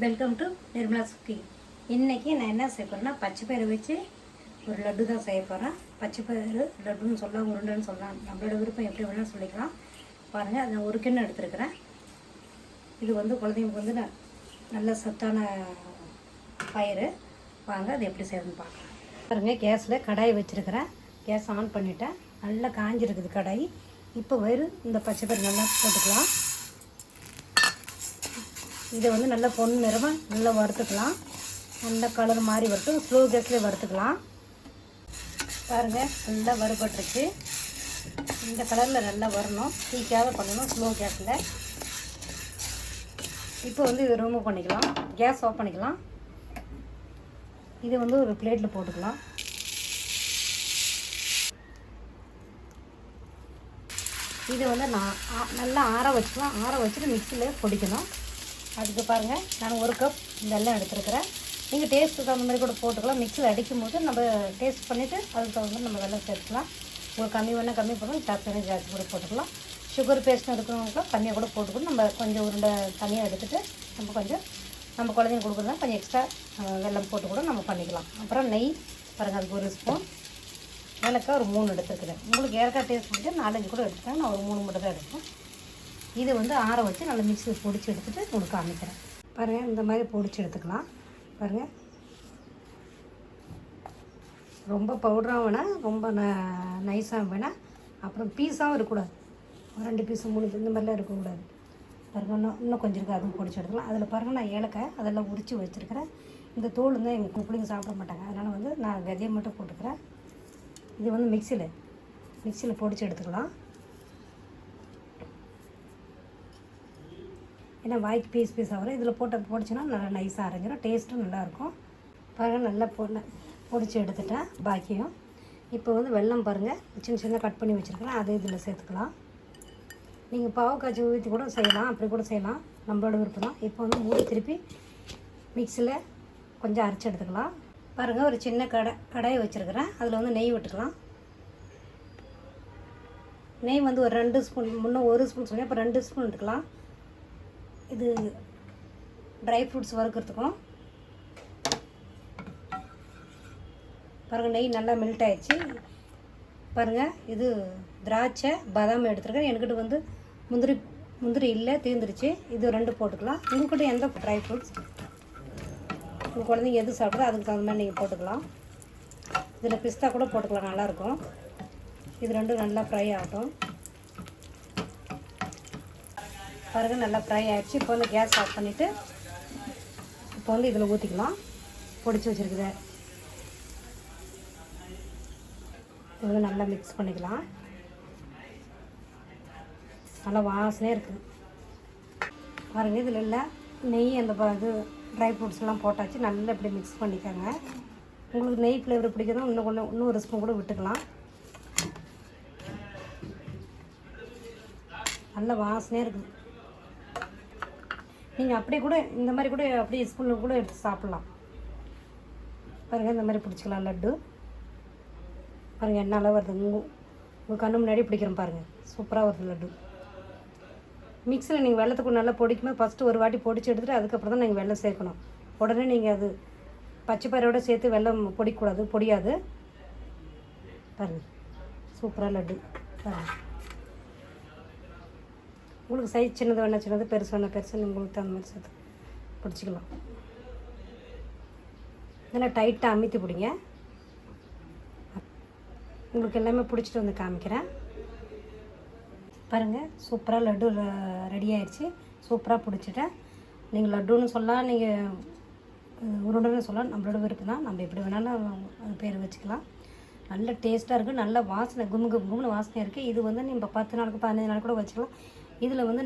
Welcome to Nirmala cooking. இன்றைக்கி நான் என்ன செய்ய போகிறேன்னா பச்சை பயிறு வச்சு ஒரு லட்டு தான் செய்ய போகிறேன். பச்சை பயிறு லட்டுன்னு சொல்லலாம், உருண்டைன்னு சொல்லலாம், நம்மளோட விருப்பம் எப்படி வேணாலும் சொல்லிக்கலாம். பாருங்கள், அதை ஒரு கிண்ணம் எடுத்துருக்கிறேன். இது வந்து குழந்தைங்களுக்கு வந்து நல்ல சத்தான பயிறு. வாங்க அது எப்படி செய்யணும்னு பார்க்கலாம். பாருங்கள், கேஸில் கடாய் வச்சுருக்கிறேன். கேஸ் ஆன் பண்ணிவிட்டேன். நல்லா காஞ்சிருக்குது கடாய். இப்போ இந்த பச்சை பயிறு நல்லா போட்டுக்கலாம். இதை வந்து நல்லா பொண்ணு நிறமாக நல்லா வறுத்துக்கலாம். நல்லா கலர் மாதிரி வறுத்து ஸ்லோ கேஸ்லேயே வறுத்துக்கலாம். பாருங்கள், நல்லா வறுபட்டுருச்சு. இந்த கலரில் நல்லா வரணும், தீக்காத பண்ணணும் ஸ்லோ கேஸில். இப்போ வந்து இதை ரிமூவ் பண்ணிக்கலாம். கேஸ் ஆஃப் பண்ணிக்கலாம். இதை வந்து ஒரு பிளேட்டில் போட்டுக்கலாம். இதை வந்து நல்லா ஆற வச்சுக்கலாம். ஆற வச்சுட்டு மிக்சியில் பொடிக்கணும். அதுக்கு பாருங்கள், நான் 1 கப் வெல்லம் எடுத்துருக்கிறேன். நீங்கள் டேஸ்ட்டுக்கு தகுந்த மாதிரி கூட போட்டுக்கலாம். மிக்சியில் அடிக்கும் போது நம்ம டேஸ்ட் பண்ணிவிட்டு அதுக்கு தகுந்த மாதிரி நம்ம வெல்லம் சேர்த்துக்கலாம். உங்களுக்கு கம்மி வேணால் கம்மி பண்ணலாம், ஜாஸ்தி கூட போட்டுக்கலாம். சுகர் பேஸ்ட்டும் இருக்கிறவங்க கம்மியாக கூட போட்டுக்கணும். நம்ம கொஞ்சம் உருண்டை தனியாக எடுத்துகிட்டு நம்ம குழந்தைங்க கொடுக்குறதா கொஞ்சம் எக்ஸ்ட்ரா வெல்லம் போட்டு கூட நம்ம பண்ணிக்கலாம். அப்புறம் நெய் பாருங்கள், அதுக்கு 1 ஸ்பூன். ஏலக்காய் ஒரு 3 எடுத்துருக்குறேன். உங்களுக்கு ஏலக்காய் டேஸ்ட் பண்ணிட்டு 4-5 கூட எடுத்துக்கிறேன். நான் ஒரு 3 மட்டும் தான் எடுப்பேன். இதை வந்து ஆற வச்சு நல்லா மிக்சியில் பொடிச்சு எடுத்துகிட்டு உங்களுக்கு காமிக்கிறேன். பாருங்கள், இந்த மாதிரி பொடிச்சு எடுத்துக்கலாம். பாருங்கள், ரொம்ப பவுடராகவும் வேணாம், ரொம்ப நைஸாகவும் வேணாம், அப்புறம் பீஸாகவும் இருக்கக்கூடாது. 2 பீஸு 3 பீஸ் இந்த மாதிரிலாம் இருக்கக்கூடாது. பாருங்கள், இன்னும் கொஞ்சம் இருக்குது, அதுவும் பொடிச்சு எடுத்துக்கலாம். அதில் பாருங்கள், நான் ஏலக்காய் அதெல்லாம் உரித்து வச்சுருக்கிறேன். இந்த தோல் தான் எங்கள் பிள்ளைங்க சாப்பிட மாட்டாங்க, அதனால் வந்து நான் விதையை மட்டும் போட்டுக்கிறேன். இது வந்து மிக்சியில் பொடிச்சு எடுத்துக்கலாம். ஏன்னா வாய்க்கு பீஸ் ஆகும். இதில் பொடிச்சுன்னா நல்லா நைஸாக அரைஞ்சிடும், டேஸ்ட்டும் நல்லாயிருக்கும். பாருங்கள், நல்லா பொடிச்சு எடுத்துட்டேன் பாக்கியும். இப்போ வந்து வெல்லம் பாருங்கள் சின்ன கட் பண்ணி வச்சுருக்கிறேன். அதை இதில் சேர்த்துக்கலாம். நீங்கள் பாவு காய்ச்சி ஊற்றி கூட செய்யலாம், அப்படி கூட செய்யலாம், நம்மளோட விருப்பம் தான். இப்போ வந்து மூடி திருப்பி மிக்சியில் கொஞ்சம் அரைச்சி எடுத்துக்கலாம். பாருங்கள், ஒரு சின்ன கடாயை வச்சுருக்கிறேன். அதில் வந்து நெய் விட்டுக்கலாம். நெய் வந்து ஒரு 2 ஸ்பூன், முன்னே 1 ஸ்பூன் சொன்னேன், இப்போ 2 ஸ்பூன் எடுத்துக்கலாம். இது ட்ரை ஃப்ரூட்ஸ் வறுக்கிறதுக்கும். பாருங்கள், நெய் நல்லா மெல்ட் ஆகிடுச்சு. பாருங்கள், இது திராட்சை பாதாம் எடுத்துருக்கேன். என்கிட்ட வந்து முந்திரி இல்லை, தீர்ந்துருச்சு. இது 2 போட்டுக்கலாம். உங்கள்கிட்ட எந்த ட்ரை ஃப்ரூட்ஸ் உங்கள் குழந்தைங்க எது சாப்பிட்றோ அதுக்கு தகுந்த மாதிரி நீங்கள் போட்டுக்கலாம். இதில் பிஸ்தா கூட போட்டுக்கலாம், நல்லாயிருக்கும். இது 2 நல்லா ஃப்ரை ஆகட்டும். பாருங்கள், நல்லா ஃப்ரை ஆகிடுச்சு. இப்போ வந்து கேஸ் ஆஃப் பண்ணிவிட்டு இப்போ வந்து இதில் ஊற்றிக்கலாம். பொடிச்சு வச்சுருக்குது இது வந்து நல்லா மிக்ஸ் பண்ணிக்கலாம். நல்லா வாசனையாக இருக்குது. பாருங்கள், இதில் இல்லை நெய் அந்த இது ட்ரை ஃப்ரூட்ஸ்லாம் போட்டாச்சு. நல்லா இப்படி மிக்ஸ் பண்ணிக்கோங்க. உங்களுக்கு நெய் ஃப்ளேவர் பிடிக்கிறதும் இன்னும் 1 ஸ்பூன் கூட விட்டுக்கலாம். நல்ல வாசனையாக இருக்குது. நீங்கள் அப்படியே கூட இந்த மாதிரி கூட அப்படியே ஸ்பூனில் கூட எடுத்து சாப்பிட்லாம். பாருங்கள், இந்த மாதிரி பிடிச்சிக்கலாம் லட்டு. பாருங்கள், என்னால் வருது, உங்கள் கண்ணு முன்னாடி பிடிக்கிறேன். பாருங்கள், சூப்பராக வருது லட்டு. மிக்சியில் நீங்கள் வெள்ளத்துக்கு நல்லா பொடிக்கும்போது ஃபஸ்ட்டு ஒரு வாட்டி பொடிச்சு எடுத்துகிட்டு அதுக்கப்புறம் தான் நீங்கள் வெல்லம் சேர்க்கணும். உடனே நீங்கள் அது பச்சை பயிரோடு சேர்த்து வெல்லம் பொடியாது. பாருங்கள், சூப்பராக லட்டு. பாருங்கள், உங்களுக்கு சைஸ் சின்னது வேணா சின்னது, பெருசு வேணா பெருசு, உங்களுக்கு தகுந்த மாதிரி சேர்த்து பிடிச்சிக்கலாம். இதெல்லாம் டைட்டாக அமுத்தி பிடிங்க. உங்களுக்கு எல்லாமே பிடிச்சிட்டு வந்து காமிக்கிறேன். பாருங்கள், சூப்பராக லட்டு ரெடி ஆகிடுச்சு. சூப்பராக பிடிச்சிட்டேன். நீங்கள் லட்டுன்னு சொல்லலாம், நீங்கள் உருண்டைன்னு சொல்லலாம், நம்மளோட விருப்பம் தான். நம்ம எப்படி வேணாலும் அது பேர் வச்சுக்கலாம். நல்ல டேஸ்ட்டாக இருக்குது, நல்ல வாசனை, கும்னு வாசனையாக இருக்குது. இது வந்து நம்ம 10 நாளுக்கு 15 நாள் கூட வச்சுக்கலாம். இதில் வந்து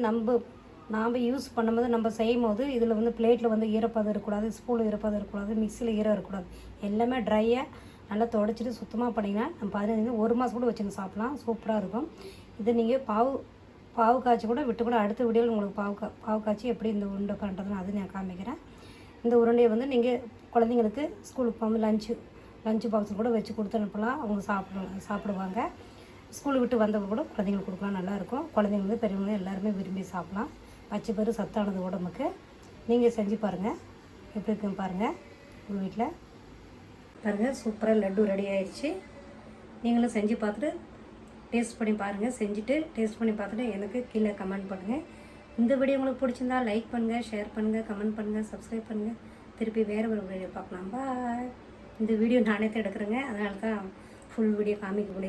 நாம் யூஸ் பண்ணும்போது நம்ம செய்யும் போது இதில் வந்து பிளேட்டில் வந்து ஈரப்பதம் இருக்கக்கூடாது, ஸ்பூனில் ஈரப்பதம் இருக்கக்கூடாது, மிக்சியில் ஈரம் இருக்கக்கூடாது. எல்லாமே ட்ரையாக நல்லா துடைச்சிட்டு சுத்தமாக பண்ணிங்கன்னா நம்ம 15 1 மாதம் கூட வச்சுன்னு சாப்பிட்லாம். சூப்பராக இருக்கும். இதை நீங்கள் பாவு காய்ச்சி கூட விட்டு கூட அடுத்த வீடியோவில் உங்களுக்கு பாவு காய்ச்சி எப்படி இந்த உருண்டை பண்ணுறதுன்னு அது நான் காமிக்கிறேன். இந்த உருண்டையை வந்து நீங்கள் குழந்தைங்களுக்கு ஸ்கூலுக்கு போகும்போது லஞ்சு பாக்ஸில் கூட வச்சு கொடுத்து அனுப்பலாம். அவங்க சாப்பிடுவாங்க. ஸ்கூல் விட்டு வந்தவங்க கூட குழந்தைங்களுக்கு கொடுக்கலாம், நல்லாயிருக்கும். குழந்தைங்க வந்து பெரியவங்க எல்லாருமே விரும்பி சாப்பிட்லாம். பச்சை பயிறு சத்தானது உடம்புக்கு. நீங்கள் செஞ்சு பாருங்கள், எப்படி இருக்குன்னு பாருங்கள். உங்கள் வீட்டில் பாருங்கள், சூப்பராக லட்டு ரெடி ஆயிடுச்சு. நீங்களும் செஞ்சு பார்த்துட்டு டேஸ்ட் பண்ணி பாருங்கள். செஞ்சுட்டு டேஸ்ட் பண்ணி பார்த்துட்டு எனக்கு கீழே கமெண்ட் பண்ணுங்கள். இந்த வீடியோ உங்களுக்கு பிடிச்சிருந்தா லைக் பண்ணுங்கள், ஷேர் பண்ணுங்கள், கமெண்ட் பண்ணுங்கள், சப்ஸ்கிரைப் பண்ணுங்கள். திருப்பி வேறு ஒரு வீடியோ பார்க்கலாம். பாய். இந்த வீடியோ நானே தான் எடுக்கிறேங்க, அதனால தான் ஃபுல் வீடியோ காமிக்க முடியும்.